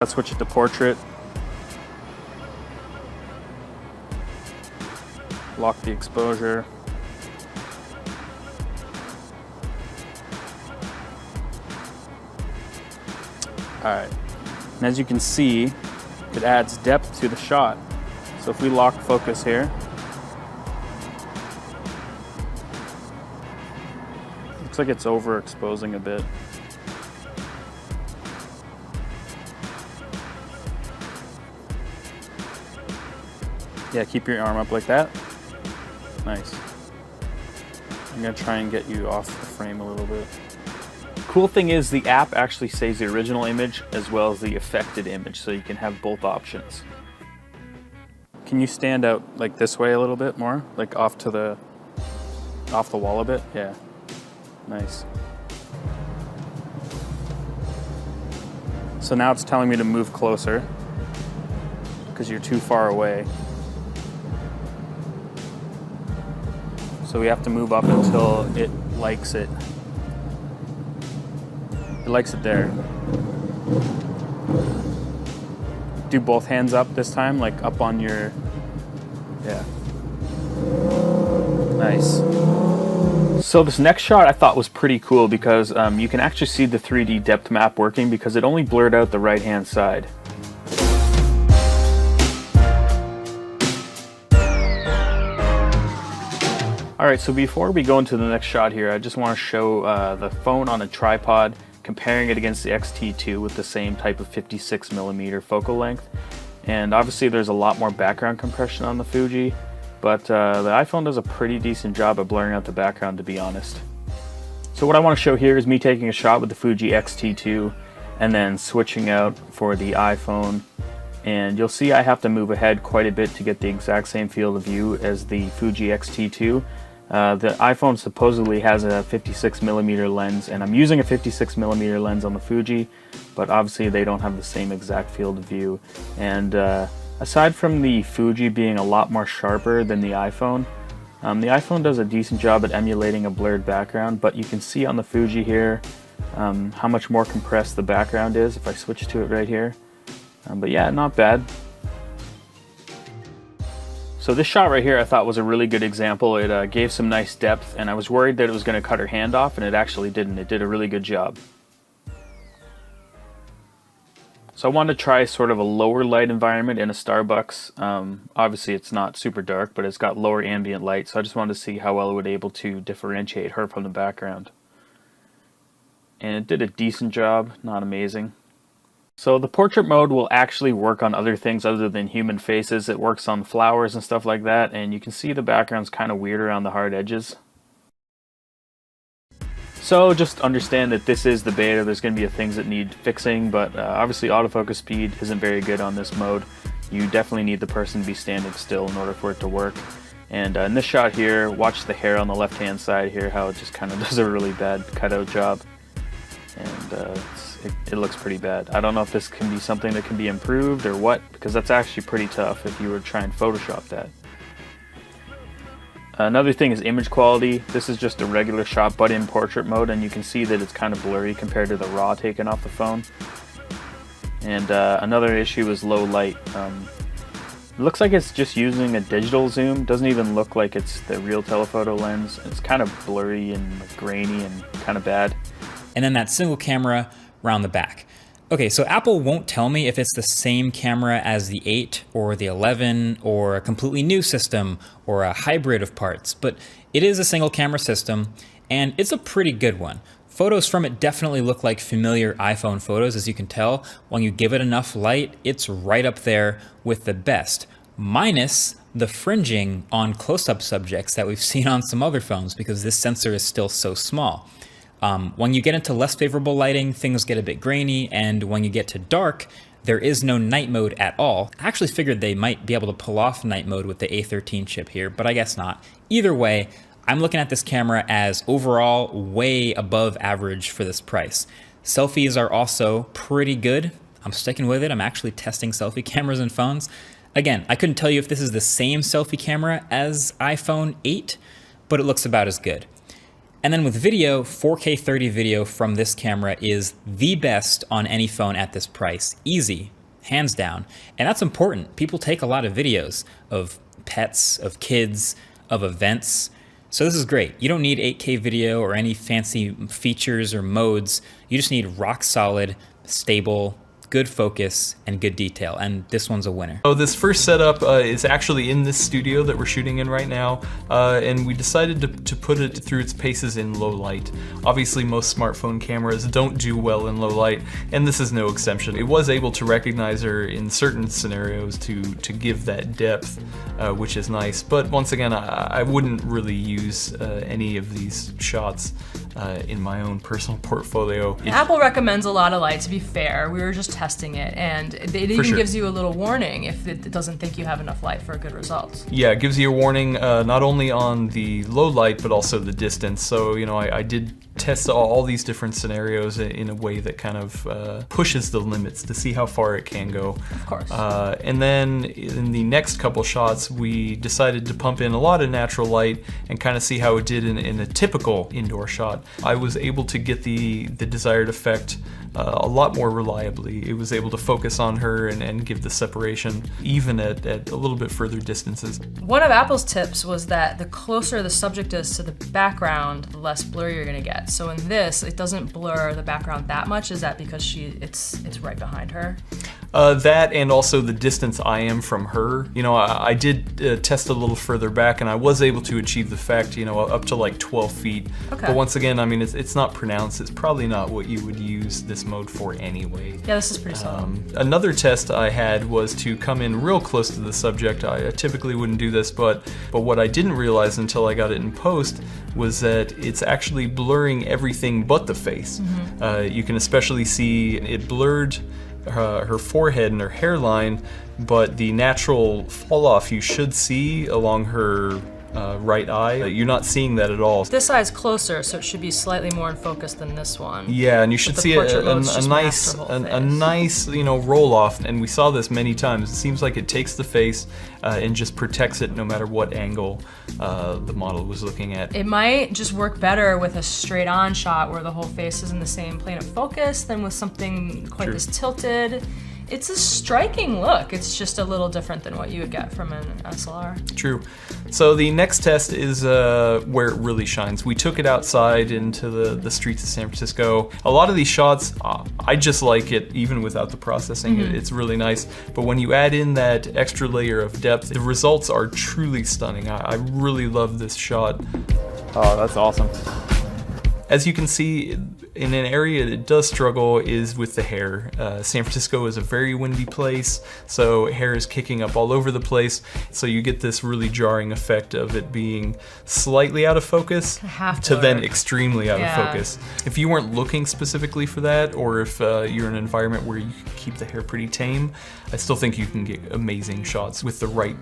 Let's switch it to portrait. Lock the exposure. Alright, and as you can see, it adds depth to the shot. So if we lock focus here, looks like it's overexposing a bit. Yeah, keep your arm up like that. Nice. I'm gonna try and get you off the frame a little bit. Cool thing is the app actually saves the original image as well as the affected image, so you can have both options. Can you stand out like this way a little bit more? Like off the wall a bit? Yeah. Nice. So now it's telling me to move closer because you're too far away. So we have to move up until it likes it. It likes it there. Do both hands up this time, like up on your, yeah. Nice. So this next shot I thought was pretty cool because you can actually see the 3D depth map working because it only blurred out the right hand side. Alright, so before we go into the next shot here, I just want to show the phone on a tripod, comparing it against the X-T2 with the same type of 56mm focal length. And obviously there's a lot more background compression on the Fuji, but the iPhone does a pretty decent job of blurring out the background, to be honest. So what I want to show here is me taking a shot with the Fuji X-T2 and then switching out for the iPhone. And you'll see I have to move ahead quite a bit to get the exact same field of view as the Fuji X-T2. The iPhone supposedly has a 56mm lens, and I'm using a 56mm lens on the Fuji, but obviously they don't have the same exact field of view. And aside from the Fuji being a lot more sharper than the iPhone does a decent job at emulating a blurred background, but you can see on the Fuji here how much more compressed the background is if I switch to it right here. But yeah, not bad. So this shot right here I thought was a really good example. It gave some nice depth, and I was worried that it was going to cut her hand off, and it actually didn't. It did a really good job. So I wanted to try sort of a lower light environment in a Starbucks. Obviously it's not super dark, but it's got lower ambient light, so I just wanted to see how well it would be able to differentiate her from the background. And it did a decent job, not amazing. So the portrait mode will actually work on other things other than human faces. It works on flowers and stuff like that, and you can see the background's kind of weird around the hard edges. So just understand that this is the beta. There's going to be things that need fixing, but obviously autofocus speed isn't very good on this mode. You definitely need the person to be standing still in order for it to work. And in this shot here, watch the hair on the left hand side here, how it just kind of does a really bad cutout job. And it looks pretty bad. I don't know if this can be something that can be improved or what, because that's actually pretty tough if you were to try and Photoshop that. Another thing is image quality. This is just a regular shot but in portrait mode, and you can see that it's kind of blurry compared to the RAW taken off the phone. And another issue is low light. It looks like it's just using a digital zoom. Doesn't even look like it's the real telephoto lens. It's kind of blurry and grainy and kind of bad. And then that single camera around the back. Okay, so Apple won't tell me if it's the same camera as the 8 or the 11 or a completely new system or a hybrid of parts, but it is a single camera system and it's a pretty good one. Photos from it definitely look like familiar iPhone photos, as you can tell. When you give it enough light, it's right up there with the best, minus the fringing on close-up subjects that we've seen on some other phones because this sensor is still so small. When you get into less favorable lighting, things get a bit grainy, and when you get to dark, there is no night mode at all. I actually figured they might be able to pull off night mode with the A13 chip here, but I guess not. Either way, I'm looking at this camera as overall way above average for this price. Selfies are also pretty good. I'm sticking with it. I'm actually testing selfie cameras and phones. Again, I couldn't tell you if this is the same selfie camera as iPhone 8, but it looks about as good. And then with video, 4K 30 video from this camera is the best on any phone at this price. Easy, hands down. And that's important. People take a lot of videos of pets, of kids, of events. So this is great. You don't need 8K video or any fancy features or modes. You just need rock solid, stable, good focus, and good detail, and this one's a winner. So this first setup is actually in this studio that we're shooting in right now, and we decided to put it through its paces in low light. Obviously most smartphone cameras don't do well in low light, and this is no exception. It was able to recognize her in certain scenarios to give that depth, which is nice, but once again I wouldn't really use any of these shots in my own personal portfolio. Apple recommends a lot of light, to be fair. We were just testing it, and it even gives you a little warning if it doesn't think you have enough light for a good result. Yeah, it gives you a warning not only on the low light, but also the distance. So, you know, I did test all these different scenarios in a way that kind of pushes the limits to see how far it can go. Of course. And then in the next couple shots, we decided to pump in a lot of natural light and kind of see how it did in a typical indoor shot. I was able to get the desired effect a lot more reliably. It was able to focus on her and give the separation even at a little bit further distances. One of Apple's tips was that the closer the subject is to the background, the less blur you're gonna get. So in this, it doesn't blur the background that much. Is that because it's right behind her? That and also the distance I am from her. You know, I did test a little further back, and I was able to achieve the effect, you know, up to like 12 feet. Okay. But once again, I mean, it's not pronounced. It's probably not what you would use this mode for anyway. Yeah, this is pretty solid. Another test I had was to come in real close to the subject. I typically wouldn't do this, but what I didn't realize until I got it in post was that it's actually blurring everything but the face. Mm-hmm. You can especially see it blurred her forehead and her hairline, but the natural fall off you should see along her right eye, you're not seeing that at all. This eye's closer, so it should be slightly more in focus than this one. Yeah, and you should see a nice, you know, roll off, and we saw this many times. It seems like it takes the face and just protects it no matter what angle the model was looking at. It might just work better with a straight-on shot where the whole face is in the same plane of focus than with something quite this tilted. It's a striking look. It's just a little different than what you would get from an SLR. True. So the next test is where it really shines. We took it outside into the streets of San Francisco. A lot of these shots, I just like it even without the processing. It's really nice. But when you add in that extra layer of depth, the results are truly stunning. I really love this shot. Oh, that's awesome. As you can see, in an area it does struggle is with the hair. San Francisco is a very windy place, so hair is kicking up all over the place. So you get this really jarring effect of it being slightly out of focus to then extremely out of focus. If you weren't looking specifically for that, or if you're in an environment where you keep the hair pretty tame, I still think you can get amazing shots with the right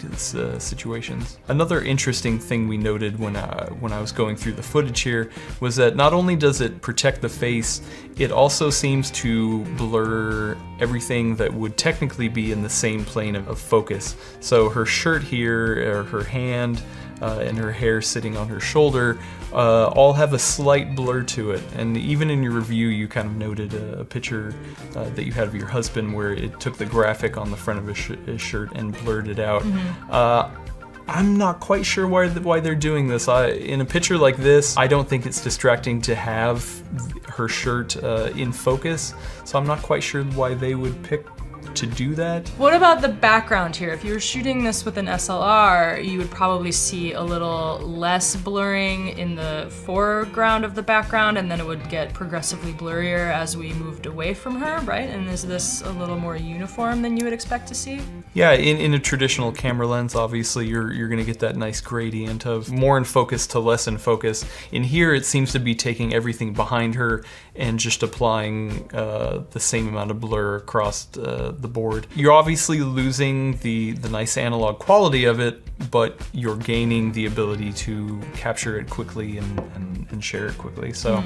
situations. Another interesting thing we noted when I was going through the footage here was that not only does it protect the face, it also seems to blur everything that would technically be in the same plane of focus. So her shirt here, or her hand, and her hair sitting on her shoulder all have a slight blur to it. And even in your review, you kind of noted a picture that you had of your husband where it took the graphic on the front of his shirt and blurred it out. I'm not quite sure why they're doing this. In a picture like this, I don't think it's distracting to have her shirt in focus, so I'm not quite sure why they would pick to do that. What about the background here? If you were shooting this with an SLR, you would probably see a little less blurring in the foreground of the background, and then it would get progressively blurrier as we moved away from her, right? And is this a little more uniform than you would expect to see? Yeah, in a traditional camera lens, obviously you're gonna get that nice gradient of more in focus to less in focus. In here, it seems to be taking everything behind her and just applying the same amount of blur across the board. You're obviously losing the nice analog quality of it, but you're gaining the ability to capture it quickly and share it quickly. So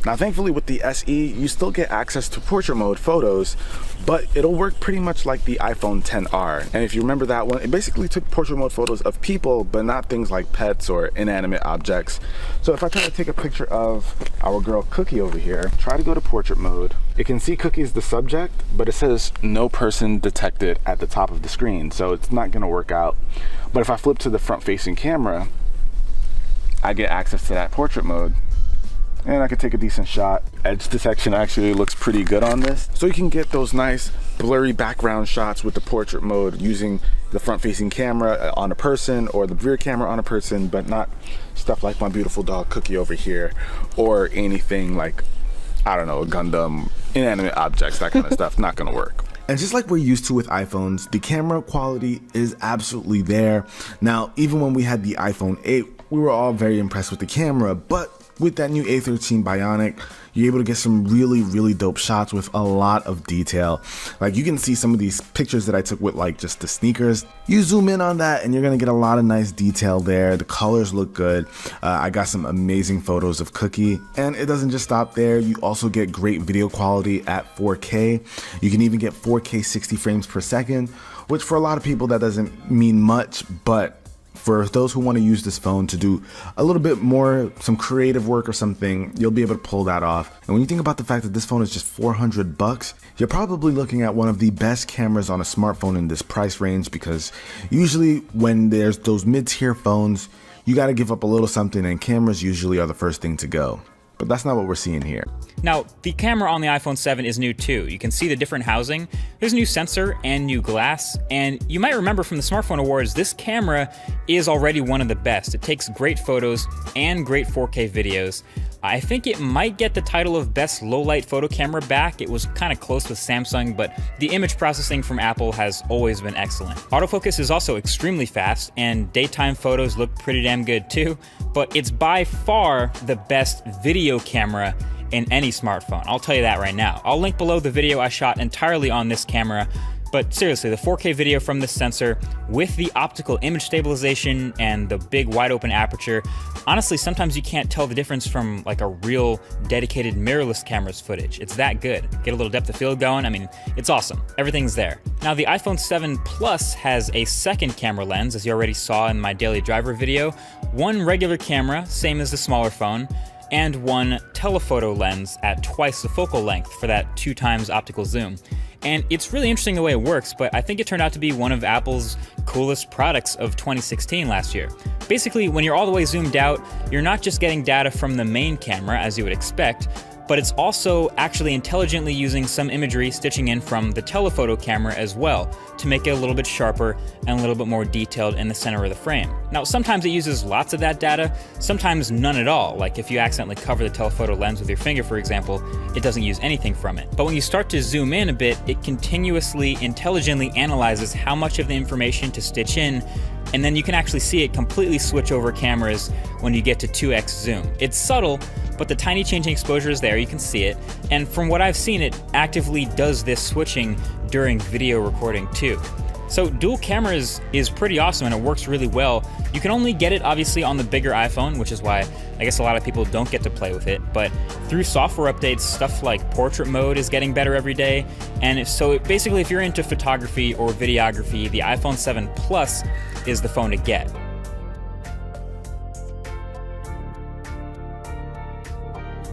Now thankfully with the SE, you still get access to portrait mode photos, but it'll work pretty much like the iPhone XR. And if you remember that one, it basically took portrait mode photos of people, but not things like pets or inanimate objects. So if I try to take a picture of our girl Cookie over here, try to go to portrait mode, it can see Cookie is the subject, but it says no person detected at the top of the screen, so it's not gonna work out. But if I flip to the front facing camera, I get access to that portrait mode, and I can take a decent shot. Edge detection actually looks pretty good on this. So you can get those nice blurry background shots with the portrait mode using the front facing camera on a person or the rear camera on a person, but not stuff like my beautiful dog Cookie over here, or anything like, I don't know, a Gundam, inanimate objects, that kind of stuff, not gonna work. And just like we're used to with iPhones, the camera quality is absolutely there. Now, even when we had the iPhone 8, we were all very impressed with the camera, but with that new A13 Bionic, you're able to get some really dope shots with a lot of detail. Like you can see some of these pictures that I took with like just the sneakers. You zoom in on that and you're gonna get a lot of nice detail there. The colors look good. I got some amazing photos of Cookie, and it doesn't just stop there. You also get great video quality at 4K. You can even get 4K 60 frames per second, which for a lot of people that doesn't mean much, but for those who want to use this phone to do a little bit more, some creative work or something, you'll be able to pull that off. And when you think about the fact that this phone is just $400, you're probably looking at one of the best cameras on a smartphone in this price range, because usually when there's those mid-tier phones, you got to give up a little something, and cameras usually are the first thing to go. But that's not what we're seeing here. Now, the camera on the iPhone 7 is new too. You can see the different housing. There's a new sensor and new glass. And you might remember from the Smartphone Awards, this camera is already one of the best. It takes great photos and great 4K videos. I think it might get the title of best low-light photo camera back. It was kind of close with Samsung, but the image processing from Apple has always been excellent. Autofocus is also extremely fast, and daytime photos look pretty damn good too, but it's by far the best video camera in any smartphone. I'll tell you that right now. I'll link below the video I shot entirely on this camera. But seriously, the 4K video from this sensor with the optical image stabilization and the big wide open aperture, honestly, sometimes you can't tell the difference from like a real dedicated mirrorless camera's footage. It's that good. Get a little depth of field going. I mean, it's awesome. Everything's there. Now, the iPhone 7 Plus has a second camera lens, as you already saw in my daily driver video, one regular camera, same as the smaller phone, and one telephoto lens at twice the focal length for that 2x optical zoom. And it's really interesting the way it works, but I think it turned out to be one of Apple's coolest products of 2016 last year. Basically, when you're all the way zoomed out, you're not just getting data from the main camera, as you would expect, but it's also actually intelligently using some imagery stitching in from the telephoto camera as well to make it a little bit sharper and a little bit more detailed in the center of the frame. Now, sometimes it uses lots of that data, sometimes none at all. Like if you accidentally cover the telephoto lens with your finger, for example, it doesn't use anything from it. But when you start to zoom in a bit, it continuously, intelligently analyzes how much of the information to stitch in, and then you can actually see it completely switch over cameras when you get to 2x zoom. It's subtle, but the tiny change in exposure is there, you can see it, and from what I've seen, it actively does this switching during video recording too. So dual cameras is pretty awesome and it works really well. You can only get it obviously on the bigger iPhone, which is why I guess a lot of people don't get to play with it, but through software updates, stuff like portrait mode is getting better every day, and so basically if you're into photography or videography, the iPhone 7 Plus is the phone to get.